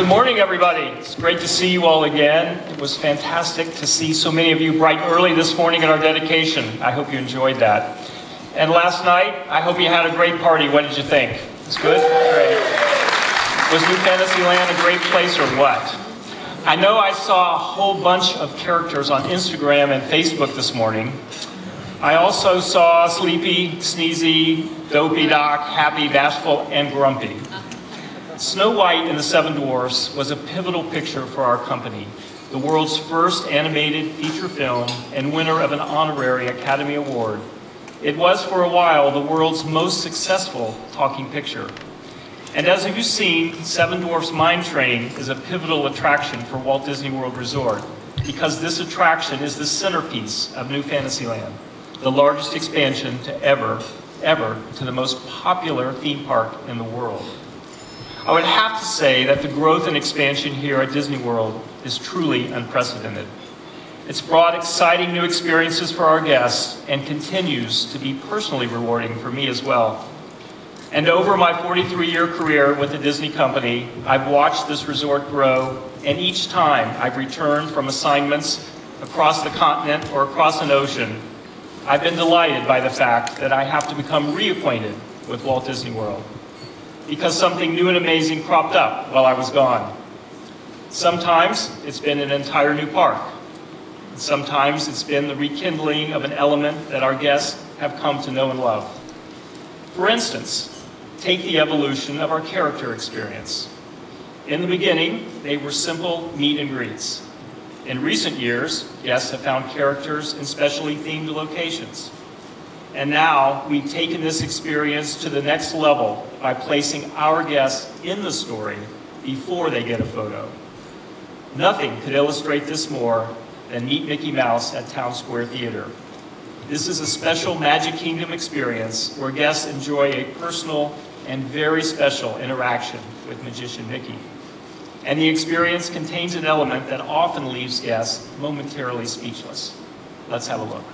Good morning, everybody. It's great to see you all again. It was fantastic to see so many of you bright and early this morning at our dedication. I hope you enjoyed that. And last night, I hope you had a great party. What did you think? It's good? Great. Was New Fantasyland a great place or what? I know I saw a whole bunch of characters on Instagram and Facebook this morning. I also saw Sleepy, Sneezy, Dopey Doc, Happy, Bashful, and Grumpy. Snow White and the Seven Dwarfs was a pivotal picture for our company, the world's first animated feature film and winner of an honorary Academy Award. It was for a while the world's most successful talking picture. And as you've seen, Seven Dwarfs Mine Train is a pivotal attraction for Walt Disney World Resort because this attraction is the centerpiece of New Fantasyland, the largest expansion to ever to the most popular theme park in the world. I would have to say that the growth and expansion here at Disney World is truly unprecedented. It's brought exciting new experiences for our guests and continues to be personally rewarding for me as well. And over my 43-year career with the Disney Company, I've watched this resort grow, and each time I've returned from assignments across the continent or across an ocean, I've been delighted by the fact that I have to become reacquainted with Walt Disney World, because something new and amazing cropped up while I was gone. Sometimes it's been an entire new park. Sometimes it's been the rekindling of an element that our guests have come to know and love. For instance, take the evolution of our character experience. In the beginning, they were simple meet and greets. In recent years, guests have found characters in specially themed locations. And now we've taken this experience to the next level by placing our guests in the story before they get a photo. Nothing could illustrate this more than Meet Mickey Mouse at Town Square Theater. This is a special Magic Kingdom experience where guests enjoy a personal and very special interaction with Magician Mickey. And the experience contains an element that often leaves guests momentarily speechless. Let's have a look.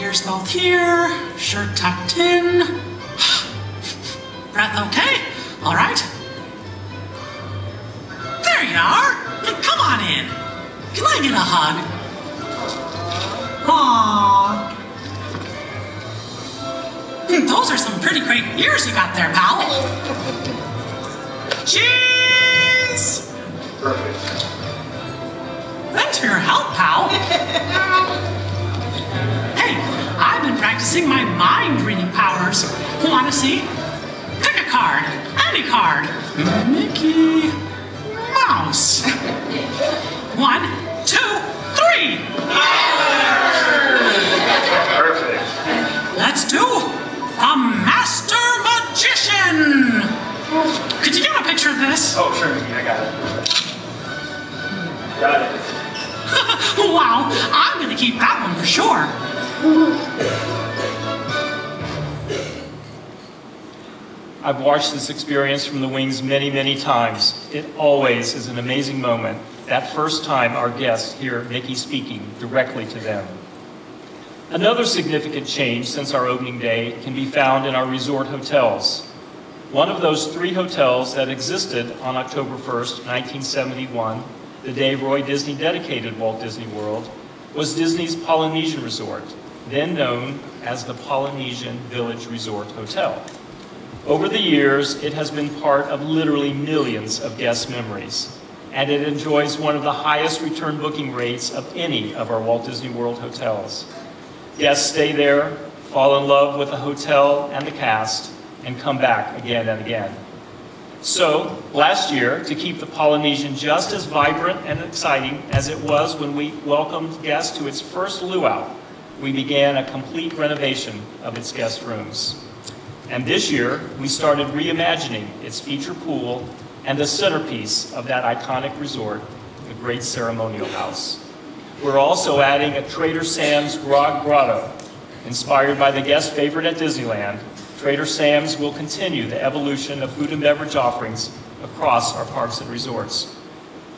Ears both here, shirt tucked in. Breath okay? All right. There you are. Come on in. Can I get a hug? Aww. Those are some pretty great ears you got there, pal. Cheese! Perfect. Thanks for your help, pal. Hey, I've been practicing my mind-reading powers. Want to see? Pick a card. Any card. Mickey Mouse. 1, 2, 3. Perfect. Let's do a Master Magician. Could you get a picture of this? Oh, sure, Mickey, I got it. Got it. Wow, I'm going to keep that one for sure. I've watched this experience from the wings many, many times. It always is an amazing moment, that first time our guests hear Mickey speaking directly to them. Another significant change since our opening day can be found in our resort hotels. One of those 3 hotels that existed on October 1st, 1971, the day Roy Disney dedicated Walt Disney World, was Disney's Polynesian Resort, then known as the Polynesian Village Resort Hotel. Over the years, it has been part of literally millions of guest memories, and it enjoys one of the highest return booking rates of any of our Walt Disney World hotels. Guests stay there, fall in love with the hotel and the cast, and come back again and again. So, last year, to keep the Polynesian just as vibrant and exciting as it was when we welcomed guests to its first luau, we began a complete renovation of its guest rooms. And this year, we started reimagining its feature pool and the centerpiece of that iconic resort, the Great Ceremonial House. We're also adding a Trader Sam's Grog Grotto. Inspired by the guest favorite at Disneyland, Trader Sam's will continue the evolution of food and beverage offerings across our parks and resorts.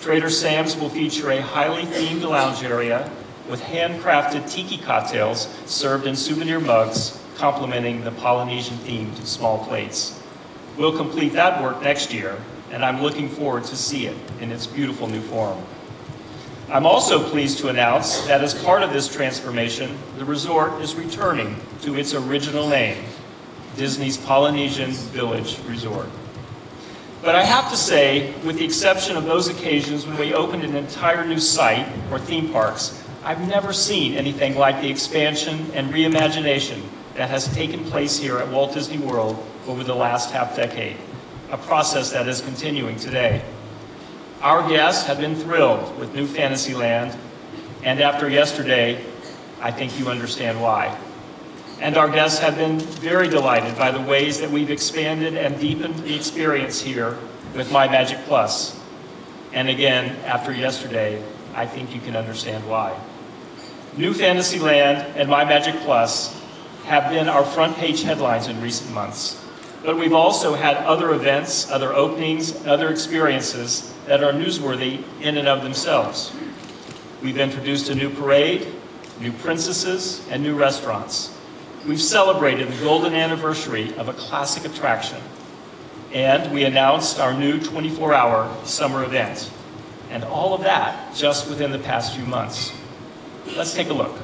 Trader Sam's will feature a highly themed lounge area with handcrafted tiki cocktails served in souvenir mugs, complementing the Polynesian-themed small plates. We'll complete that work next year and I'm looking forward to see it in its beautiful new form. I'm also pleased to announce that as part of this transformation, the resort is returning to its original name, Disney's Polynesian Village Resort. But I have to say, with the exception of those occasions when we opened an entire new site or theme parks, I've never seen anything like the expansion and reimagination that has taken place here at Walt Disney World over the last half-decade, a process that is continuing today. Our guests have been thrilled with New Fantasyland, and after yesterday, I think you understand why. And our guests have been very delighted by the ways that we've expanded and deepened the experience here with My Magic Plus. And again, after yesterday, I think you can understand why. New Fantasyland and My Magic Plus have been our front page headlines in recent months. But we've also had other events, other openings, other experiences that are newsworthy in and of themselves. We've introduced a new parade, new princesses, and new restaurants. We've celebrated the golden anniversary of a classic attraction. And we announced our new 24-hour summer event. And all of that just within the past few months. Let's take a look.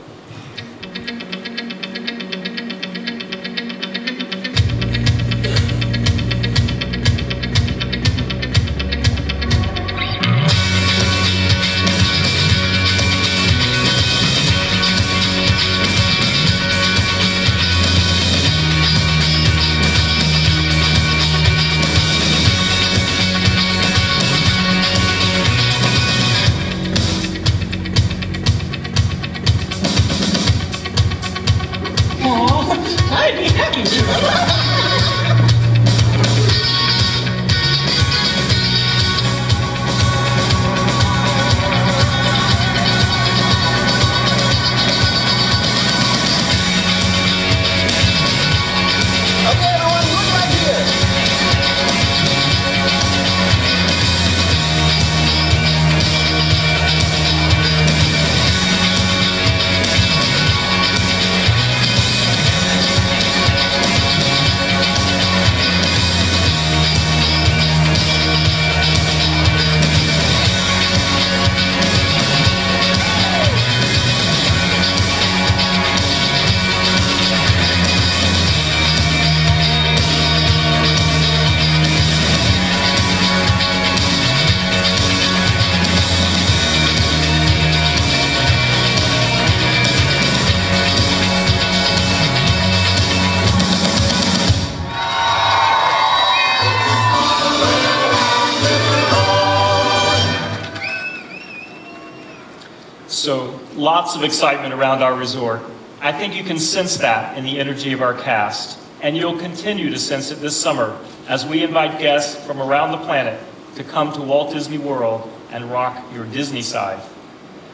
So lots of excitement around our resort. I think you can sense that in the energy of our cast, and you'll continue to sense it this summer as we invite guests from around the planet to come to Walt Disney World and rock your Disney side.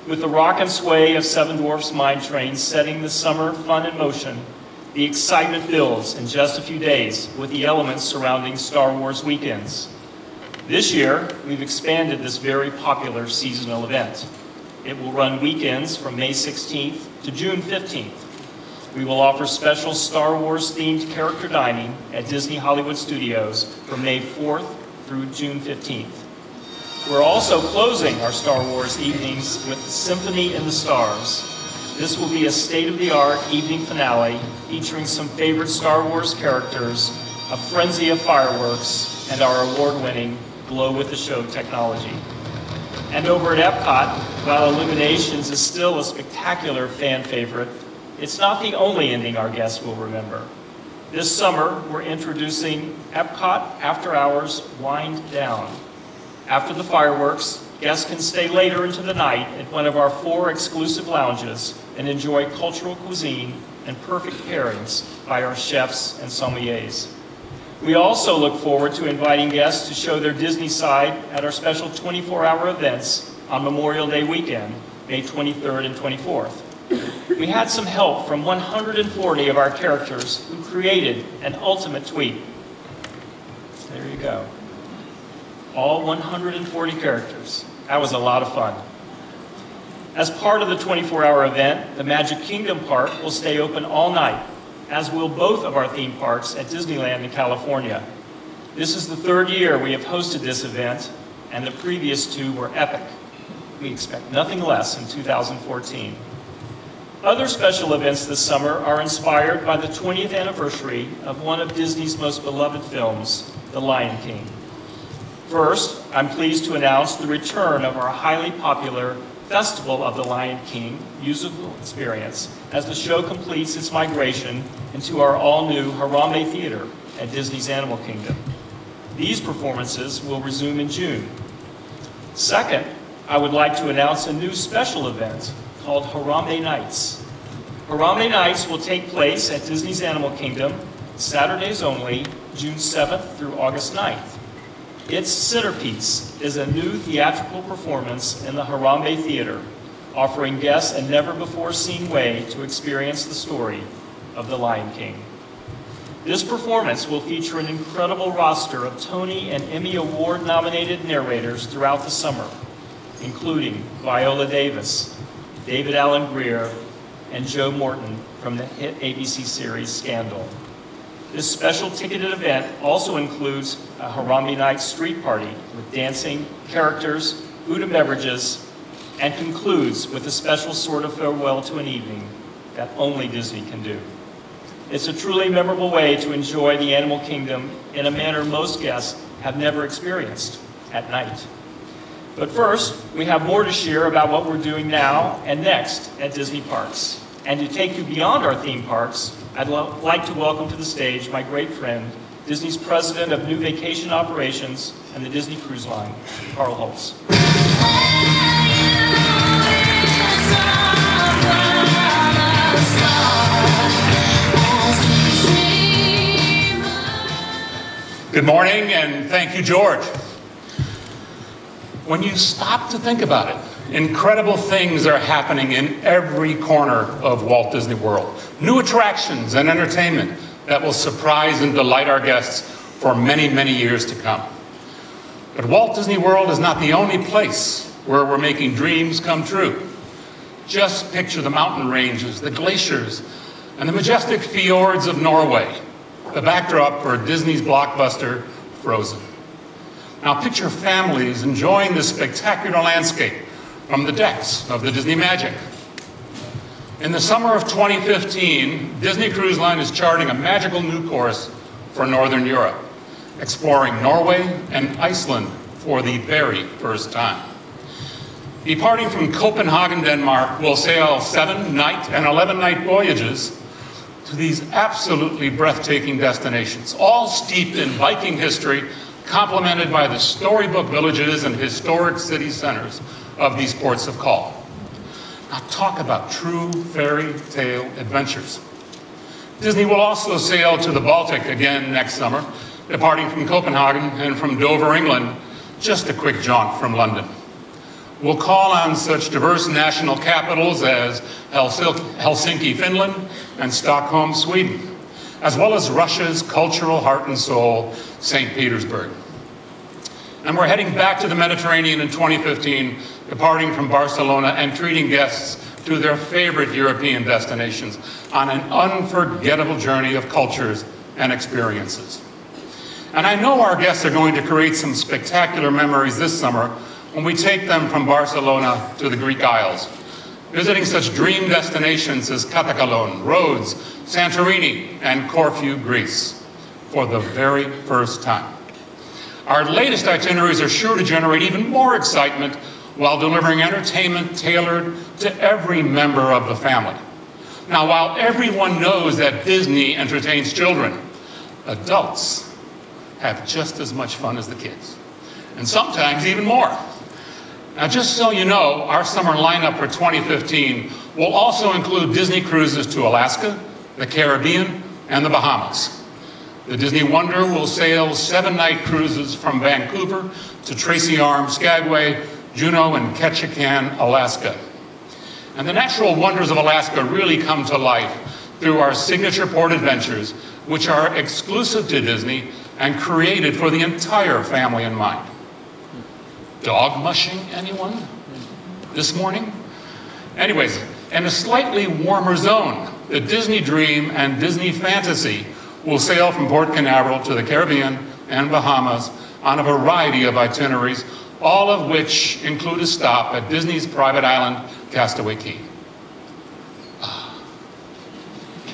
With the rock and sway of Seven Dwarfs Mine Train setting the summer fun in motion, the excitement builds in just a few days with the elements surrounding Star Wars weekends. This year, we've expanded this very popular seasonal event. It will run weekends from May 16th to June 15th. We will offer special Star Wars-themed character dining at Disney Hollywood Studios from May 4th through June 15th. We're also closing our Star Wars evenings with Symphony in the Stars. This will be a state-of-the-art evening finale featuring some favorite Star Wars characters, a frenzy of fireworks, and our award-winning Glow with the Show technology. And over at Epcot, while Illuminations is still a spectacular fan favorite, it's not the only ending our guests will remember. This summer, we're introducing Epcot After Hours Wind Down. After the fireworks, guests can stay later into the night at one of our 4 exclusive lounges and enjoy cultural cuisine and perfect pairings by our chefs and sommeliers. We also look forward to inviting guests to show their Disney side at our special 24-hour events on Memorial Day weekend, May 23rd and 24th. We had some help from 140 of our characters who created an ultimate tweet. There you go. All 140 characters. That was a lot of fun. As part of the 24-hour event, the Magic Kingdom Park will stay open all night, as will both of our theme parks at Disneyland in California. This is the third year we have hosted this event, and the previous two were epic. We expect nothing less in 2014. Other special events this summer are inspired by the 20th anniversary of one of Disney's most beloved films, The Lion King. First, I'm pleased to announce the return of our highly popular Festival of the Lion King musical experience as the show completes its migration into our all-new Harambe Theater at Disney's Animal Kingdom. These performances will resume in June. Second, I would like to announce a new special event called Harambe Nights. Harambe Nights will take place at Disney's Animal Kingdom, Saturdays only, June 7th through August 9th. Its centerpiece is a new theatrical performance in the Harambe Theater, offering guests a never-before-seen way to experience the story of the Lion King. This performance will feature an incredible roster of Tony and Emmy Award-nominated narrators throughout the summer, including Viola Davis, David Alan Grier, and Joe Morton from the hit ABC series Scandal. This special ticketed event also includes a Harambe Nights street party with dancing, characters, food and beverages, and concludes with a special sort of farewell to an evening that only Disney can do. It's a truly memorable way to enjoy the Animal Kingdom in a manner most guests have never experienced at night. But first, we have more to share about what we're doing now and next at Disney Parks. And to take you beyond our theme parks, I'd like to welcome to the stage my great friend, Disney's President of New Vacation Operations and the Disney Cruise Line, Karl Holz. Good morning, and thank you, George. When you stop to think about it, incredible things are happening in every corner of Walt Disney World. New attractions and entertainment that will surprise and delight our guests for many, many years to come. But Walt Disney World is not the only place where we're making dreams come true. Just picture the mountain ranges, the glaciers, and the majestic fjords of Norway, the backdrop for Disney's blockbuster, Frozen. Now picture families enjoying this spectacular landscape from the decks of the Disney Magic. In the summer of 2015, Disney Cruise Line is charting a magical new course for Northern Europe, exploring Norway and Iceland for the very first time. Departing from Copenhagen, Denmark, we'll sail 7-night and 11-night voyages to these absolutely breathtaking destinations, all steeped in Viking history, complemented by the storybook villages and historic city centers of these ports of call. Now talk about true fairy tale adventures. Disney will also sail to the Baltic again next summer, departing from Copenhagen and from Dover, England, just a quick jaunt from London. We'll call on such diverse national capitals as Helsinki, Finland, and Stockholm, Sweden, as well as Russia's cultural heart and soul, St. Petersburg. And we're heading back to the Mediterranean in 2015, departing from Barcelona and treating guests to their favorite European destinations on an unforgettable journey of cultures and experiences. And I know our guests are going to create some spectacular memories this summer when we take them from Barcelona to the Greek Isles, visiting such dream destinations as Katakalon, Rhodes, Santorini, and Corfu, Greece, for the very first time. Our latest itineraries are sure to generate even more excitement while delivering entertainment tailored to every member of the family. Now, while everyone knows that Disney entertains children, adults have just as much fun as the kids, and sometimes even more. Now, just so you know, our summer lineup for 2015 will also include Disney cruises to Alaska, the Caribbean, and the Bahamas. The Disney Wonder will sail 7-night cruises from Vancouver to Tracy Arm, Skagway, Juneau, and Ketchikan, Alaska. And the natural wonders of Alaska really come to life through our signature port adventures, which are exclusive to Disney and created for the entire family in mind. Dog mushing, anyone? This morning? Anyways, in a slightly warmer zone, the Disney Dream and Disney Fantasy will sail from Port Canaveral to the Caribbean and Bahamas on a variety of itineraries, all of which include a stop at Disney's private island, Castaway Cay.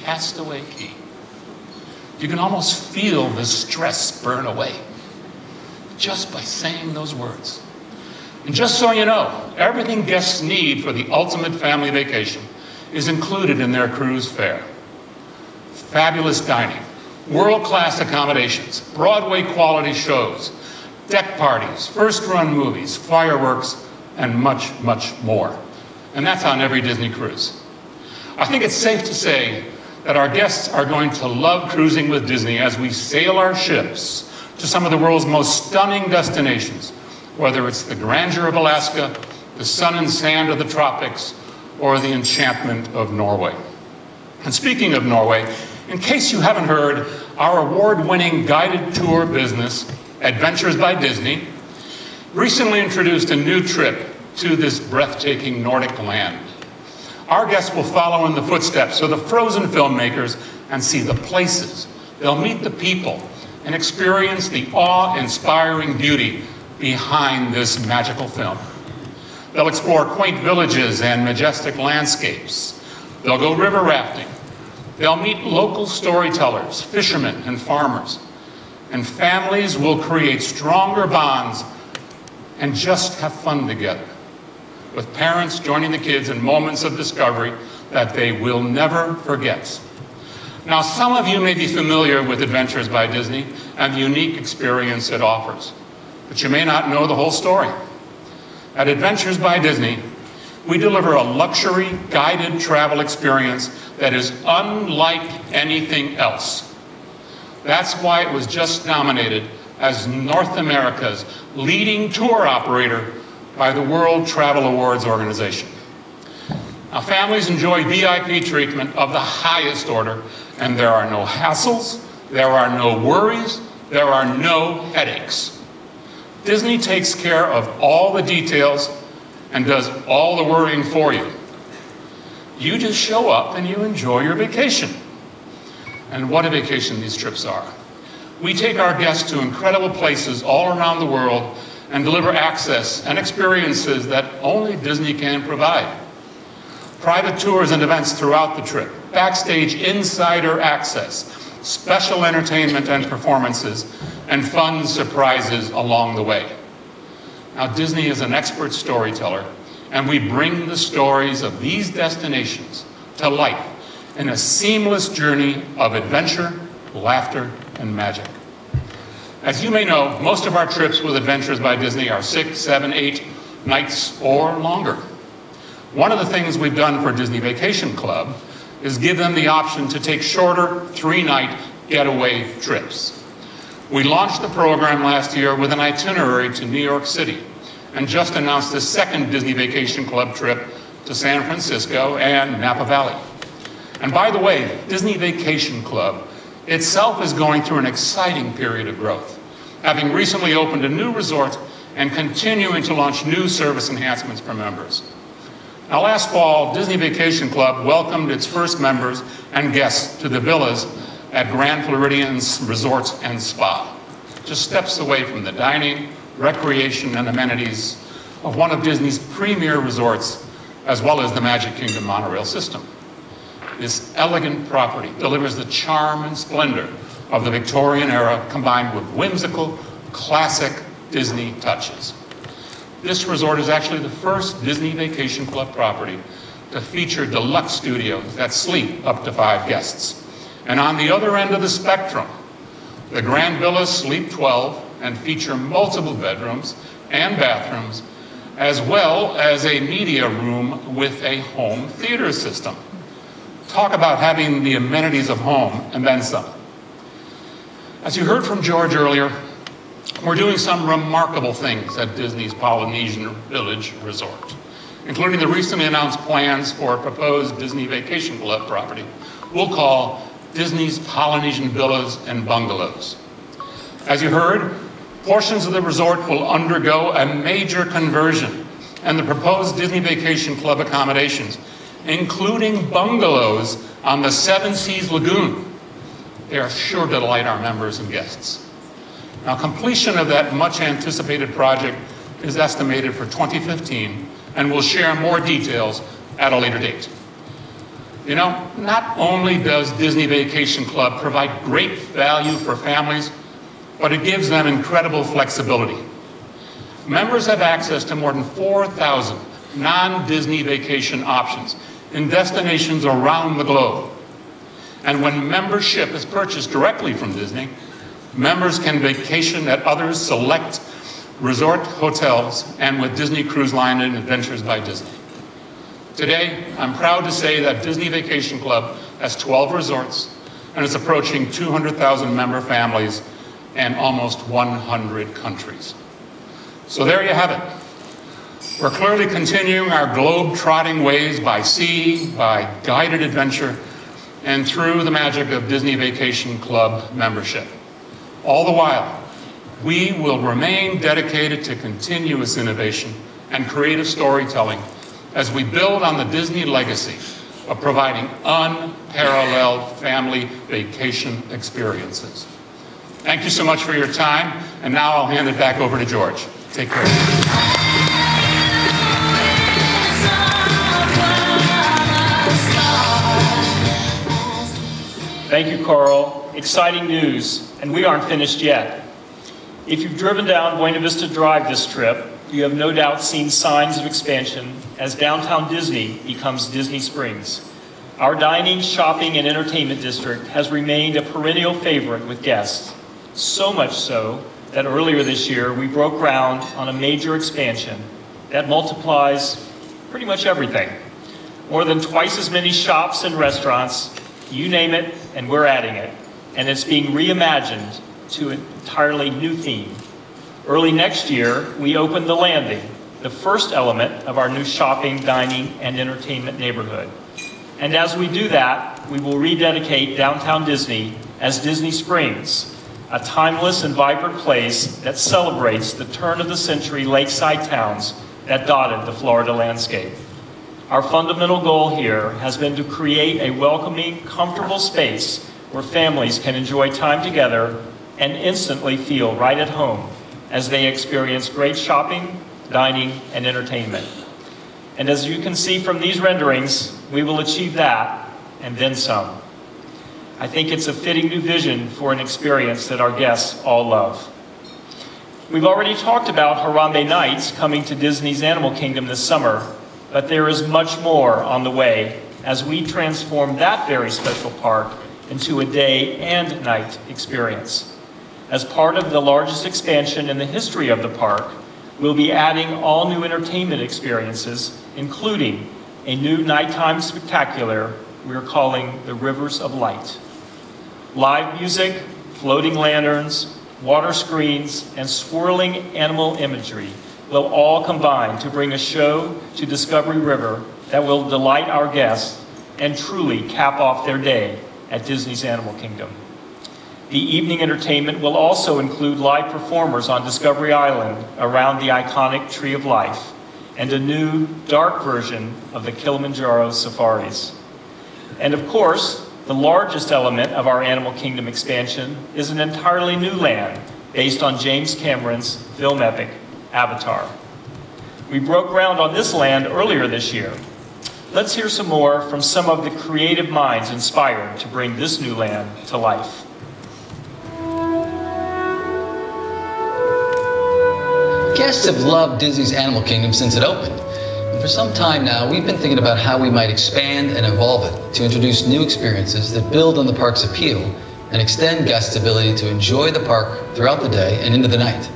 Castaway Cay. You can almost feel the stress burn away just by saying those words. And just so you know, everything guests need for the ultimate family vacation is included in their cruise fare. Fabulous dining, world-class accommodations, Broadway quality shows, deck parties, first-run movies, fireworks, and much, much more. And that's on every Disney cruise. I think it's safe to say that our guests are going to love cruising with Disney as we sail our ships to some of the world's most stunning destinations, whether it's the grandeur of Alaska, the sun and sand of the tropics, or the enchantment of Norway. And speaking of Norway, in case you haven't heard, our award-winning guided tour business, Adventures by Disney, recently introduced a new trip to this breathtaking Nordic land. Our guests will follow in the footsteps of the Frozen filmmakers and see the places. They'll meet the people and experience the awe-inspiring beauty behind this magical film. They'll explore quaint villages and majestic landscapes. They'll go river rafting. They'll meet local storytellers, fishermen, and farmers. And families will create stronger bonds and just have fun together, with parents joining the kids in moments of discovery that they will never forget. Now, some of you may be familiar with Adventures by Disney and the unique experience it offers, but you may not know the whole story. At Adventures by Disney, we deliver a luxury guided travel experience that is unlike anything else. That's why it was just nominated as North America's leading tour operator by the World Travel Awards organization. Now, families enjoy VIP treatment of the highest order, and there are no hassles, there are no worries, there are no headaches. Disney takes care of all the details and does all the worrying for you. You just show up and you enjoy your vacation. And what a vacation these trips are. We take our guests to incredible places all around the world and deliver access and experiences that only Disney can provide. Private tours and events throughout the trip, backstage insider access, special entertainment and performances, and fun surprises along the way. Now, Disney is an expert storyteller, and we bring the stories of these destinations to life in a seamless journey of adventure, laughter, and magic. As you may know, most of our trips with Adventures by Disney are 6, 7, 8 nights or longer. One of the things we've done for Disney Vacation Club is give them the option to take shorter 3-night getaway trips. We launched the program last year with an itinerary to New York City and just announced the second Disney Vacation Club trip to San Francisco and Napa Valley. And by the way, Disney Vacation Club itself is going through an exciting period of growth, having recently opened a new resort and continuing to launch new service enhancements for members. Now, last fall, Disney Vacation Club welcomed its first members and guests to the villas at Grand Floridian's Resort and Spa, just steps away from the dining, recreation, and amenities of one of Disney's premier resorts, as well as the Magic Kingdom monorail system. This elegant property delivers the charm and splendor of the Victorian era combined with whimsical, classic Disney touches. This resort is actually the first Disney Vacation Club property to feature deluxe studios that sleep up to 5 guests. And on the other end of the spectrum, the Grand Villas sleep 12 and feature multiple bedrooms and bathrooms, as well as a media room with a home theater system. Talk about having the amenities of home and then some. As you heard from George earlier, we're doing some remarkable things at Disney's Polynesian Village Resort, including the recently announced plans for a proposed Disney Vacation Club property we'll call Disney's Polynesian Villas and Bungalows. As you heard, portions of the resort will undergo a major conversion, and the proposed Disney Vacation Club accommodations, including bungalows on the Seven Seas Lagoon, they are sure to delight our members and guests. Now, completion of that much anticipated project is estimated for 2015, and we'll share more details at a later date. You know, not only does Disney Vacation Club provide great value for families, but it gives them incredible flexibility. Members have access to more than 4,000 non-Disney vacation options in destinations around the globe. And when membership is purchased directly from Disney, members can vacation at others select resort hotels and with Disney Cruise Line and Adventures by Disney. Today, I'm proud to say that Disney Vacation Club has 12 resorts and is approaching 200,000 member families and almost 100 countries. So there you have it. We're clearly continuing our globe-trotting ways by sea, by guided adventure, and through the magic of Disney Vacation Club membership. All the while, we will remain dedicated to continuous innovation and creative storytelling as we build on the Disney legacy of providing unparalleled family vacation experiences. Thank you so much for your time, and now I'll hand it back over to George. Take care. Thank you, Karl. Exciting news, and we aren't finished yet. If you've driven down Buena Vista Drive this trip, you have no doubt seen signs of expansion as downtown Disney becomes Disney Springs. Our dining, shopping, and entertainment district has remained a perennial favorite with guests. So much so that earlier this year we broke ground on a major expansion that multiplies pretty much everything. More than twice as many shops and restaurants, you name it, and we're adding it. And it's being reimagined to an entirely new theme. Early next year, we opened The Landing, the first element of our new shopping, dining, and entertainment neighborhood. And as we do that, we will rededicate downtown Disney as Disney Springs, a timeless and vibrant place that celebrates the turn-of-the-century lakeside towns that dotted the Florida landscape. Our fundamental goal here has been to create a welcoming, comfortable space where families can enjoy time together and instantly feel right at home as they experience great shopping, dining, and entertainment. And as you can see from these renderings, we will achieve that and then some. I think it's a fitting new vision for an experience that our guests all love. We've already talked about Harambe Nights coming to Disney's Animal Kingdom this summer, but there is much more on the way as we transform that very special park into a day and night experience. As part of the largest expansion in the history of the park, we'll be adding all new entertainment experiences, including a new nighttime spectacular we're calling the Rivers of Light. Live music, floating lanterns, water screens, and swirling animal imagery will all combine to bring a show to Discovery River that will delight our guests and truly cap off their day at Disney's Animal Kingdom. The evening entertainment will also include live performers on Discovery Island around the iconic Tree of Life and a new, dark version of the Kilimanjaro safaris. And of course, the largest element of our Animal Kingdom expansion is an entirely new land based on James Cameron's film epic, Avatar. We broke ground on this land earlier this year. Let's hear some more from some of the creative minds inspired to bring this new land to life. Guests have loved Disney's Animal Kingdom since it opened. And for some time now, we've been thinking about how we might expand and evolve it to introduce new experiences that build on the park's appeal and extend guests' ability to enjoy the park throughout the day and into the night.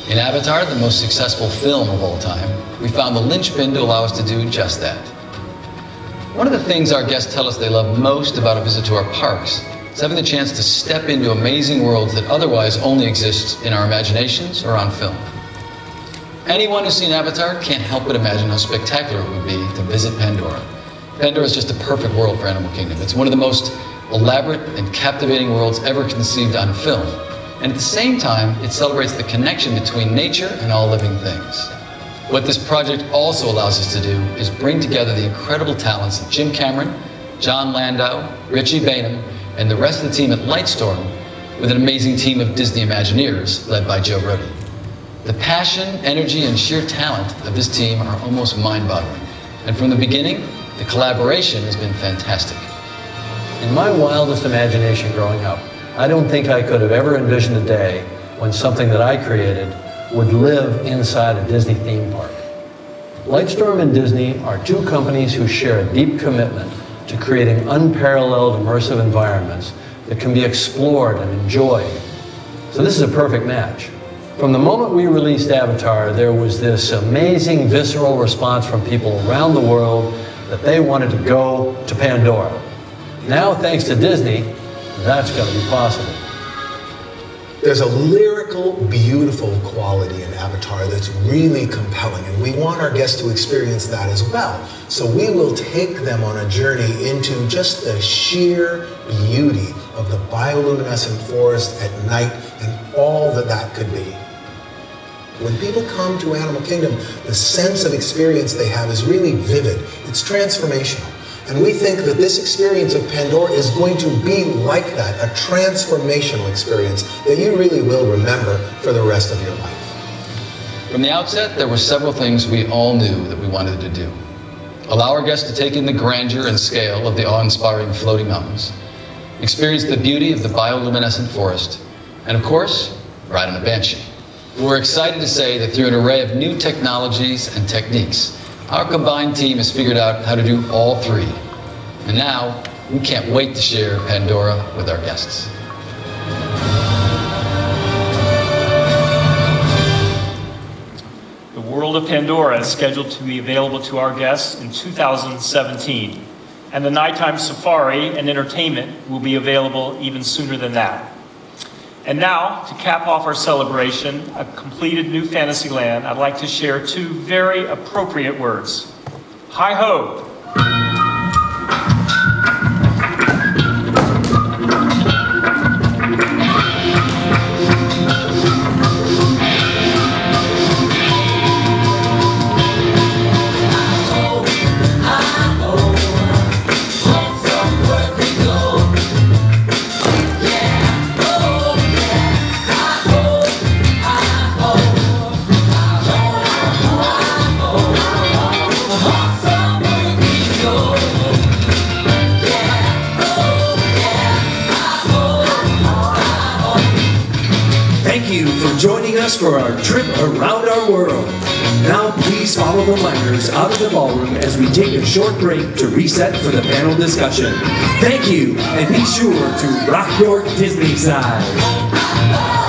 In Avatar, the most successful film of all time, we found the linchpin to allow us to do just that. One of the things our guests tell us they love most about a visit to our parks is having the chance to step into amazing worlds that otherwise only exist in our imaginations or on film. Anyone who's seen Avatar can't help but imagine how spectacular it would be to visit Pandora. Pandora is just a perfect world for Animal Kingdom. It's one of the most elaborate and captivating worlds ever conceived on film. And at the same time, it celebrates the connection between nature and all living things. What this project also allows us to do is bring together the incredible talents of Jim Cameron, John Landau, Richie Bainham, and the rest of the team at Lightstorm with an amazing team of Disney Imagineers led by Joe Rohde. The passion, energy, and sheer talent of this team are almost mind-boggling. And from the beginning, the collaboration has been fantastic. In my wildest imagination growing up, I don't think I could have ever envisioned a day when something that I created would live inside a Disney theme park. Lightstorm and Disney are two companies who share a deep commitment to creating unparalleled immersive environments that can be explored and enjoyed. So this is a perfect match. From the moment we released Avatar, there was this amazing visceral response from people around the world that they wanted to go to Pandora. Now, thanks to Disney, that's going to be possible. There's a lyrical, beautiful quality in Avatar that's really compelling, and we want our guests to experience that as well. So we will take them on a journey into just the sheer beauty of the bioluminescent forest at night and all that that could be. When people come to Animal Kingdom, the sense of experience they have is really vivid. It's transformational. And we think that this experience of Pandora is going to be like that, a transformational experience that you really will remember for the rest of your life. From the outset, there were several things we all knew that we wanted to do. Allow our guests to take in the grandeur and scale of the awe-inspiring floating mountains, experience the beauty of the bioluminescent forest, and of course, ride on a banshee. We're excited to say that through an array of new technologies and techniques, our combined team has figured out how to do all three. And now, we can't wait to share Pandora with our guests. The World of Pandora is scheduled to be available to our guests in 2017. And the nighttime safari and entertainment will be available even sooner than that. And now, to cap off our celebration, a completed new Fantasyland, I'd like to share two very appropriate words. Hi-ho! Joining us for our trip around our world. Now please follow the liners out of the ballroom as we take a short break to reset for the panel discussion. Thank you, and be sure to rock your Disney side.